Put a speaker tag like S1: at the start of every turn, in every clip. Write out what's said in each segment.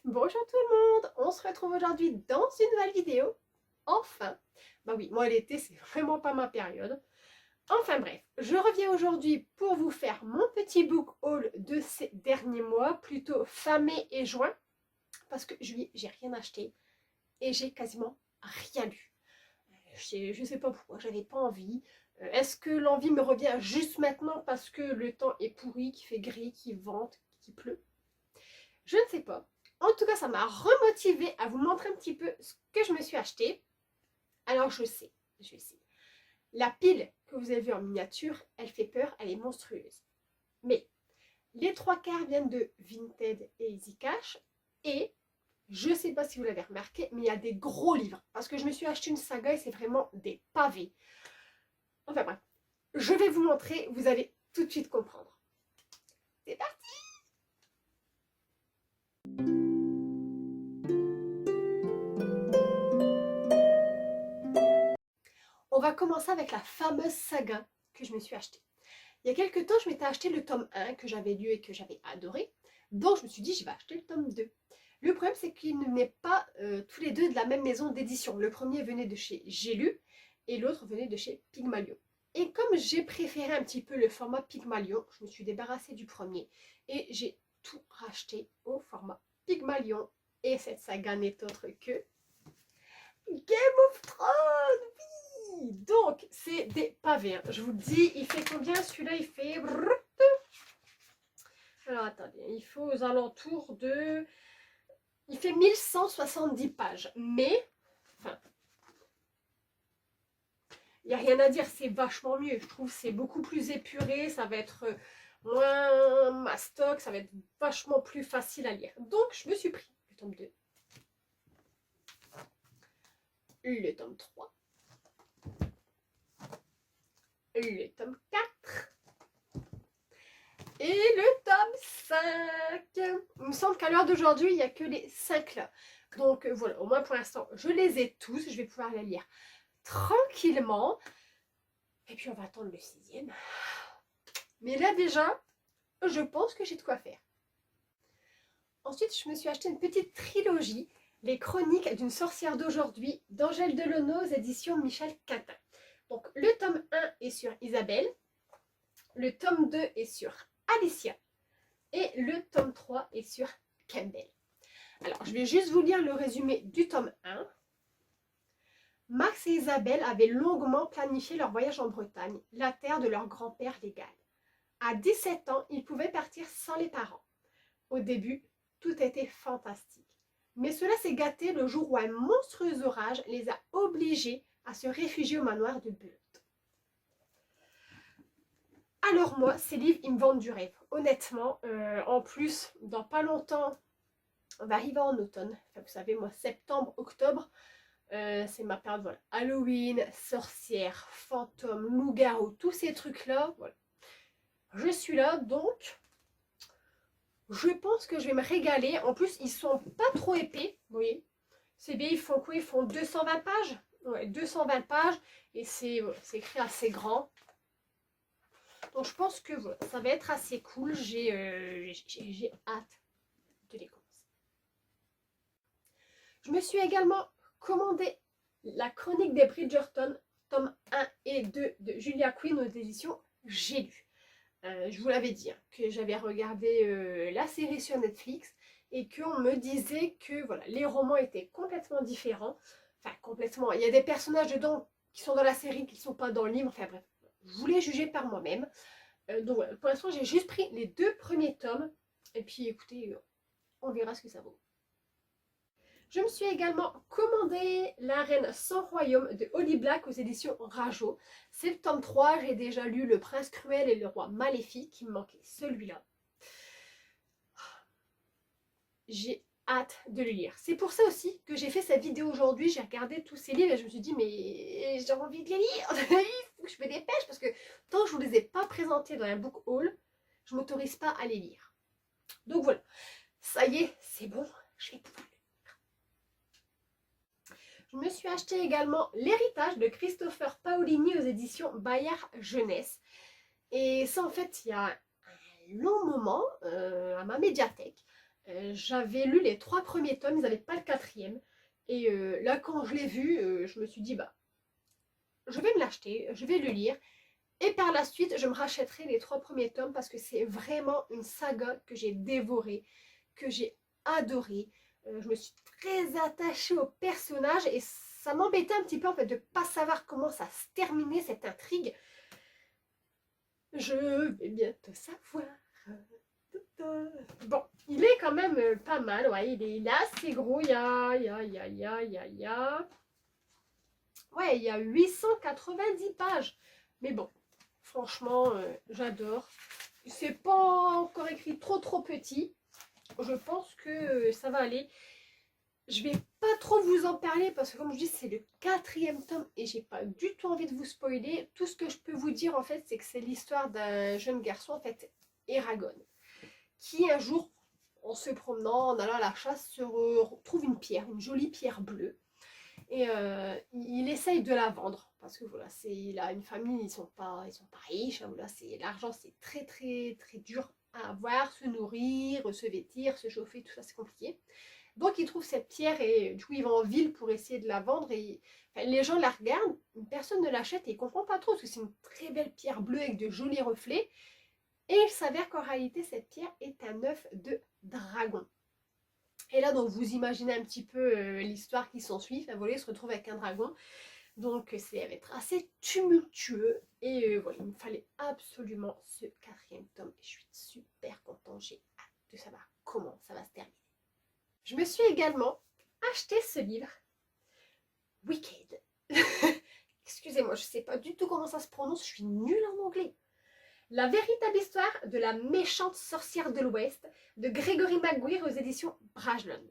S1: Bonjour tout le monde, on se retrouve aujourd'hui dans une nouvelle vidéo. Enfin, bah oui, moi l'été c'est vraiment pas ma période. Enfin bref, je reviens aujourd'hui pour vous faire mon petit book haul de ces derniers mois, plutôt fin mai et juin, parce que juillet j'ai rien acheté et j'ai quasiment rien lu. Je sais pas pourquoi, j'avais pas envie. Est-ce que l'envie me revient juste maintenant parce que le temps est pourri, qu'il fait gris, qu'il vente, qu'il pleut? Je ne sais pas. En tout cas, ça m'a remotivée à vous montrer un petit peu ce que je me suis acheté. Alors, je sais. La pile que vous avez vue en miniature, elle fait peur, elle est monstrueuse. Mais les trois quarts viennent de Vinted et Easy Cash. Et je ne sais pas si vous l'avez remarqué, mais il y a des gros livres. Parce que je me suis acheté une saga et c'est vraiment des pavés. Enfin bref, je vais vous montrer, vous allez tout de suite comprendre. C'est parti! On va commencer avec la fameuse saga que je me suis achetée. Il y a quelques temps, je m'étais acheté le tome 1 que j'avais lu et que j'avais adoré. Donc je me suis dit, je vais acheter le tome 2. Le problème, c'est qu'ils ne venaient pas tous les deux de la même maison d'édition. Le premier venait de chez J'ai lu et l'autre venait de chez Pygmalion. Et comme j'ai préféré un petit peu le format Pygmalion, je me suis débarrassée du premier et j'ai tout racheté au format Pygmalion. Et cette saga n'est autre que Game of Thrones. Donc, c'est des pavés. Hein. Je vous le dis, il fait combien celui-là? Il fait... Alors, attendez, il faut aux alentours de... Il fait 1170 pages. Mais, enfin, il n'y a rien à dire, c'est vachement mieux. Je trouve que c'est beaucoup plus épuré, ça va être moins mastoc, ça va être vachement plus facile à lire. Donc, je me suis pris le tome 2, le tome 3, le tome 4, et le tome 5. Il me semble qu'à l'heure d'aujourd'hui, il n'y a que les 5 là. Donc voilà, au moins pour l'instant, je les ai tous. Je vais pouvoir les lire tranquillement. Et puis on va attendre le 6e. Mais là déjà, je pense que j'ai de quoi faire. Ensuite, je me suis acheté une petite trilogie, Les Chroniques d'une sorcière d'aujourd'hui, d'Angèle Delano aux éditions Michel Quintin. Donc le tome 1 est sur Isabelle. Le tome 2 est sur Alicia. Et le tome 3 est sur Campbell. Alors, je vais juste vous lire le résumé du tome 1. Max et Isabelle avaient longuement planifié leur voyage en Bretagne, la terre de leur grand-père légal. À 17 ans, ils pouvaient partir sans les parents. Au début, tout était fantastique. Mais cela s'est gâté le jour où un monstrueux orage les a obligés à se réfugier au manoir de Bult. Alors moi, ces livres, ils me vendent du rêve. Honnêtement, en plus, dans pas longtemps, on va arriver en automne. Enfin, vous savez, moi, septembre, octobre, c'est ma période, voilà. Halloween, sorcière, fantôme, loup-garou, tous ces trucs-là, voilà. Je suis là, donc je pense que je vais me régaler. En plus, ils sont pas trop épais, vous voyez. C'est bien, ils font quoi? Ils font 220 pages. Ouais, 220 pages. Et c'est écrit assez grand. Donc je pense que voilà, ça va être assez cool. J'ai hâte de les commencer. Je me suis également commandé La Chronique des Bridgerton, tome 1 et 2 de Julia Quinn aux éditions J'ai lu. Je vous l'avais dit, hein, que j'avais regardé la série sur Netflix et qu'on me disait que voilà, les romans étaient complètement différents. Enfin, complètement. Il y a des personnages dedans qui sont dans la série qui ne sont pas dans le livre. Enfin bref, je voulais juger par moi-même. Donc voilà, pour l'instant, j'ai juste pris les 2 premiers tomes. Et puis écoutez, on verra ce que ça vaut. Je me suis également commandé La Reine sans royaume de Holly Black aux éditions Rajo. C'est le tome 3, j'ai déjà lu Le Prince Cruel et le Roi Maléfique, il me manquait celui-là. J'ai hâte de le lire. C'est pour ça aussi que j'ai fait cette vidéo aujourd'hui, j'ai regardé tous ces livres et je me suis dit mais j'ai envie de les lire, il faut que je me dépêche parce que tant que je ne vous les ai pas présentés dans un book haul, je ne m'autorise pas à les lire. Donc voilà, ça y est, c'est bon, je vais pouvoir. Je me suis acheté également L'Héritage de Christopher Paolini aux éditions Bayard Jeunesse. Et ça, en fait, il y a un long moment à ma médiathèque, J'avais lu les 3 premiers tomes, ils n'avaient pas le 4e. Et là, quand je l'ai vu, je me suis dit, bah, je vais me l'acheter, je vais le lire. Et par la suite, je me rachèterai les 3 premiers tomes parce que c'est vraiment une saga que j'ai dévorée, que j'ai adorée. Je me suis très attachée au personnage et ça m'embêtait un petit peu en fait de ne pas savoir comment ça se terminait cette intrigue. Je vais bientôt savoir. Bon, il est quand même pas mal, ouais, il est assez gros, ouais, il y a 890 pages. Mais bon, franchement, j'adore. C'est pas encore écrit trop petit. Je pense que ça va aller. Je vais pas trop vous en parler parce que comme je dis, c'est le 4e tome et j'ai pas du tout envie de vous spoiler. Tout ce que je peux vous dire en fait, c'est que c'est l'histoire d'un jeune garçon, en fait, Eragon, qui un jour, en se promenant, en allant à la chasse, se retrouve une pierre, une jolie pierre bleue. Et il essaye de la vendre parce que voilà, il a une famille, ils sont pas riches. Hein, voilà, l'argent, c'est très dur à avoir, se nourrir, se vêtir, se chauffer, tout ça, c'est compliqué. Donc il trouve cette pierre et du coup il va en ville pour essayer de la vendre et enfin, les gens la regardent, personne ne l'achète et il comprend pas trop parce que c'est une très belle pierre bleue avec de jolis reflets. Et il s'avère qu'en réalité cette pierre est un œuf de dragon. Et là, donc, vous imaginez un petit peu l'histoire qui s'ensuit. Enfin, voilà, il se retrouve avec un dragon. Donc, ça va être assez tumultueux. Et voilà, il me fallait absolument ce 4e tome. Je suis super contente. J'ai hâte de savoir comment ça va se terminer. Je me suis également acheté ce livre, Wicked. Excusez-moi, je ne sais pas du tout comment ça se prononce. Je suis nulle en anglais. La véritable histoire de la méchante sorcière de l'Ouest de Gregory Maguire aux éditions Brajlon.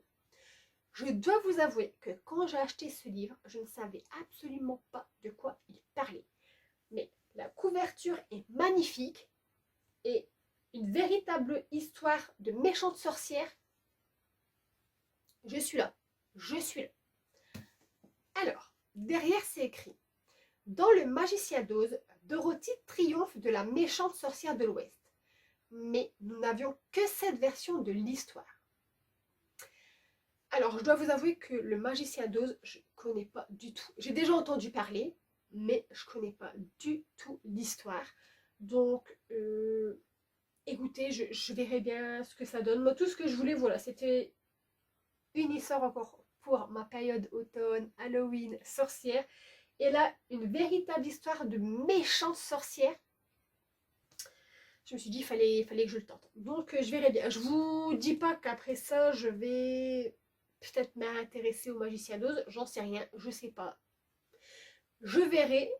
S1: Je dois vous avouer que quand j'ai acheté ce livre, je ne savais absolument pas de quoi il parlait. Mais la couverture est magnifique et une véritable histoire de méchante sorcière. Je suis là. Je suis là. Alors, derrière c'est écrit: dans le Magicien d'Oz, Dorothy triomphe de la méchante sorcière de l'Ouest. Mais nous n'avions que cette version de l'histoire. Alors, je dois vous avouer que le Magicien d'Oz, je ne connais pas du tout. J'ai déjà entendu parler, mais je ne connais pas du tout l'histoire. Donc, écoutez, je verrai bien ce que ça donne. Moi, tout ce que je voulais, voilà, c'était une histoire encore pour ma période automne, Halloween, sorcière. Et là, une véritable histoire de méchante sorcière. Je me suis dit, il fallait que je le tente. Donc, je verrai bien. Je vous dis pas qu'après ça, je vais peut-être m'intéresser au Magicien d'Oz. J'en sais rien, je sais pas. Je verrai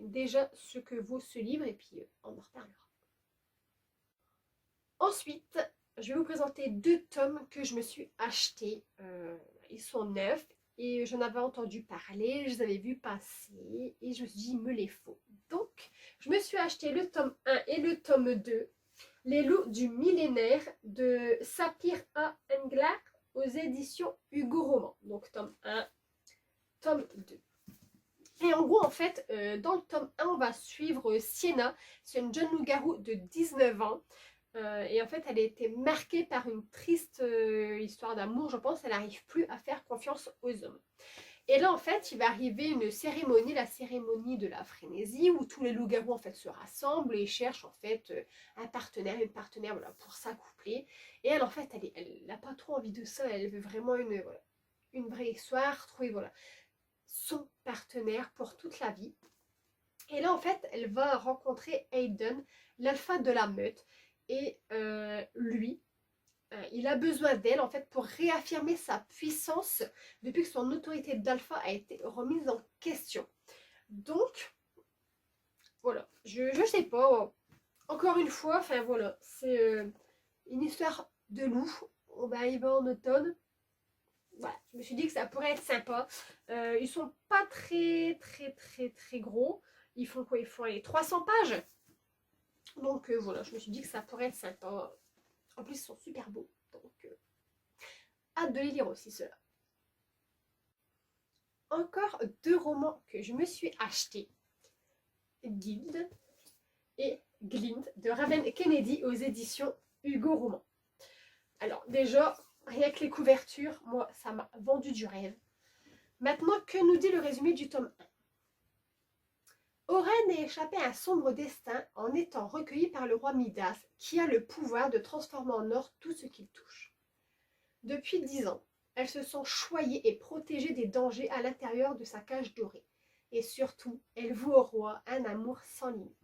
S1: déjà ce que vaut ce livre et puis on en reparlera. Ensuite, je vais vous présenter 2 tomes que je me suis achetés. Ils sont neufs et j'en avais entendu parler, je les avais vus passer et je me suis dit, il me les faut. Donc, je me suis acheté le tome 1 et le tome 2, Les loups du millénaire de Sapir A. Englar aux éditions Hugo Roman. Donc, tome 1, tome 2. Et en gros, en fait, dans le tome 1, on va suivre Sienna. C'est une jeune loup-garou de 19 ans. Et en fait, elle a été marquée par une triste histoire d'amour, je pense. Elle n'arrive plus à faire confiance aux hommes. Et là, en fait, il va arriver une cérémonie, la cérémonie de la frénésie, où tous les loups-garous, en fait, se rassemblent et cherchent, en fait, un partenaire, une partenaire, voilà, pour s'accoupler. Et elle, en fait, elle n'a pas trop envie de ça. Elle veut vraiment une vraie histoire, trouver, voilà, son partenaire pour toute la vie. Et là, en fait, elle va rencontrer Hayden, l'alpha de la meute. Et lui, il a besoin d'elle en fait pour réaffirmer sa puissance depuis que son autorité d'alpha a été remise en question. Donc, voilà, je sais pas, encore une fois, enfin voilà, c'est une histoire de loup. On va arriver en automne. Voilà, je me suis dit que ça pourrait être sympa. Ils sont pas très gros. Ils font quoi? Ils font les 300 pages. Donc voilà, je me suis dit que ça pourrait être sympa. En plus, ils sont super beaux. Donc, hâte de les lire aussi, ceux-là. Encore 2 romans que je me suis achetés. Guild et Glint de Raven Kennedy aux éditions Hugo Roman. Alors déjà, rien que les couvertures, moi, ça m'a vendu du rêve. Maintenant, que nous dit le résumé du tome 1? Oren a échappé à un sombre destin en étant recueilli par le roi Midas, qui a le pouvoir de transformer en or tout ce qu'il touche. Depuis 10 ans, elle se sent choyée et protégée des dangers à l'intérieur de sa cage dorée. Et surtout, elle voue au roi un amour sans limite.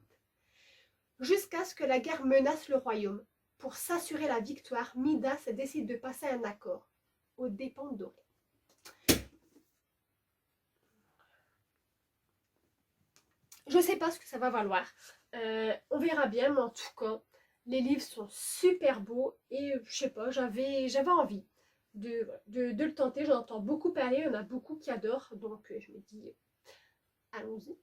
S1: Jusqu'à ce que la guerre menace le royaume. Pour s'assurer la victoire, Midas décide de passer un accord aux dépens d'Oren. Je ne sais pas ce que ça va valoir. On verra bien, mais en tout cas, les livres sont super beaux et je sais pas, j'avais envie de le tenter. J'en entends beaucoup parler, il y en a beaucoup qui adorent, donc je me dis, allons-y.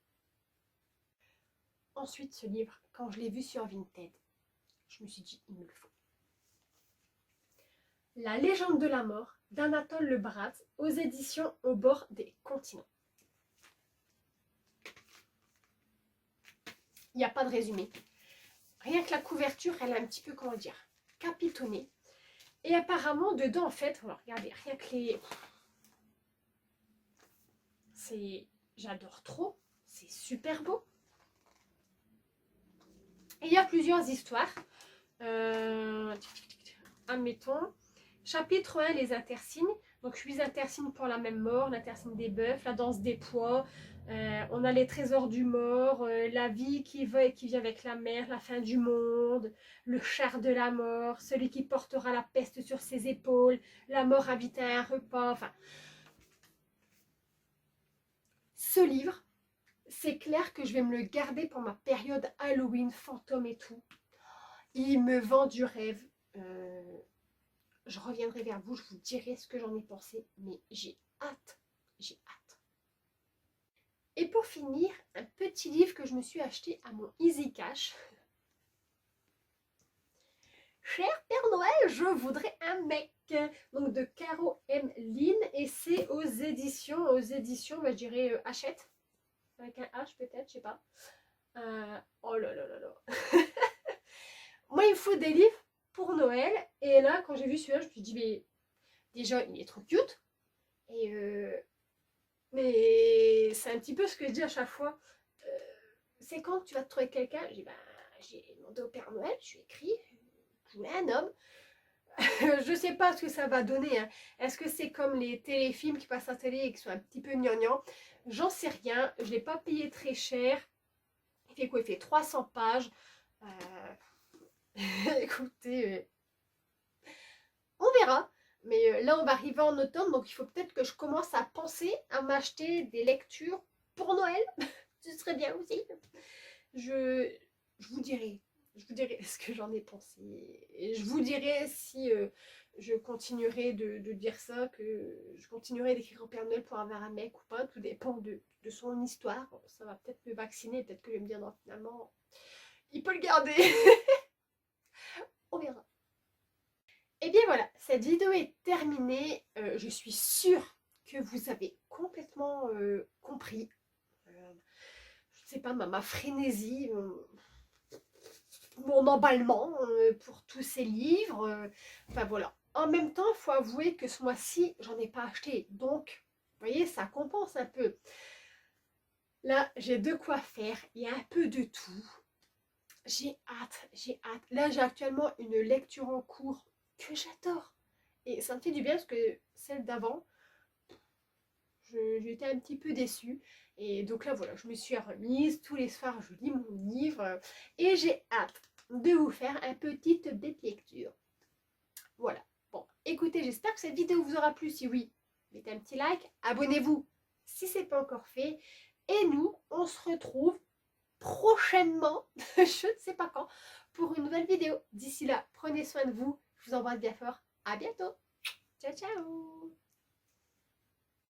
S1: Ensuite, ce livre, quand je l'ai vu sur Vinted, je me suis dit, il me le faut. La légende de la mort d'Anatole Le Braz aux éditions Au bord des continents. Il n'y a pas de résumé. Rien que la couverture, elle est un petit peu, comment dire, capitonnée. Et apparemment, dedans, en fait, regardez, rien que les... J'adore trop, c'est super beau. Et il y a plusieurs histoires. Admettons, chapitre 1, les intersignes. Donc 8 intersignes pour la même mort, l'intersigne des bœufs, la danse des pois. On a les trésors du mort, la vie qui va et qui vient avec la mer, la fin du monde, le char de la mort, celui qui portera la peste sur ses épaules, la mort invitée à un repas. Enfin, ce livre, c'est clair que je vais me le garder pour ma période Halloween, fantôme et tout. Il me vend du rêve. Je reviendrai vers vous, je vous dirai ce que j'en ai pensé, mais j'ai hâte, j'ai hâte. Et pour finir, un petit livre que je me suis acheté à mon Easy Cash. Cher Père Noël, je voudrais un mec. Donc de Caro M. Lynn, et c'est aux éditions, je dirais Hachette. Avec un H peut-être, je sais pas. Oh là là là là. Moi, il me faut des livres pour Noël. Et là, quand j'ai vu celui-là, je me suis dit, mais déjà, il est trop cute. Et mais c'est un petit peu ce que je dis à chaque fois. C'est quand tu vas te trouver quelqu'un. J'ai demandé au Père Noël, je lui ai écrit, je voulais un homme. Je sais pas ce que ça va donner. Hein. Est-ce que c'est comme les téléfilms qui passent à la télé et qui sont un petit peu gnangnan? J'en sais rien. Je ne l'ai pas payé très cher. Il fait quoi? Il fait 300 pages. Écoutez, on verra. Mais là, on va arriver en automne, donc il faut peut-être que je commence à penser à m'acheter des lectures pour Noël. Ce serait bien aussi. Je vous dirai. Je vous dirai ce que j'en ai pensé. Et je vous dirai si je continuerai de dire ça, que je continuerai d'écrire au Père Noël pour avoir un mec ou pas. Tout dépend de son histoire. Ça va peut-être me vacciner. Peut-être que je vais me dire non, finalement, il peut le garder. On verra. Et bien voilà, cette vidéo est terminée. Je suis sûre que vous avez complètement compris. Je ne sais pas, ma frénésie, mon emballement pour tous ces livres. Enfin voilà. En même temps, il faut avouer que ce mois-ci, j'en ai pas acheté. Donc, vous voyez, ça compense un peu. Là, j'ai de quoi faire. Il y a un peu de tout. J'ai hâte, j'ai hâte. Là, j'ai actuellement une lecture en cours que j'adore. Et ça me fait du bien parce que celle d'avant, j'étais un petit peu déçue. Et donc là, voilà, je me suis remise. Tous les soirs, je lis mon livre. Et j'ai hâte de vous faire un petit update lecture. Voilà. Bon, écoutez, j'espère que cette vidéo vous aura plu. Si oui, mettez un petit like. Abonnez-vous si ce n'est pas encore fait. Et nous, on se retrouve prochainement, je ne sais pas quand, pour une nouvelle vidéo. D'ici là, prenez soin de vous. Je vous embrasse bien fort. À bientôt. Ciao, ciao.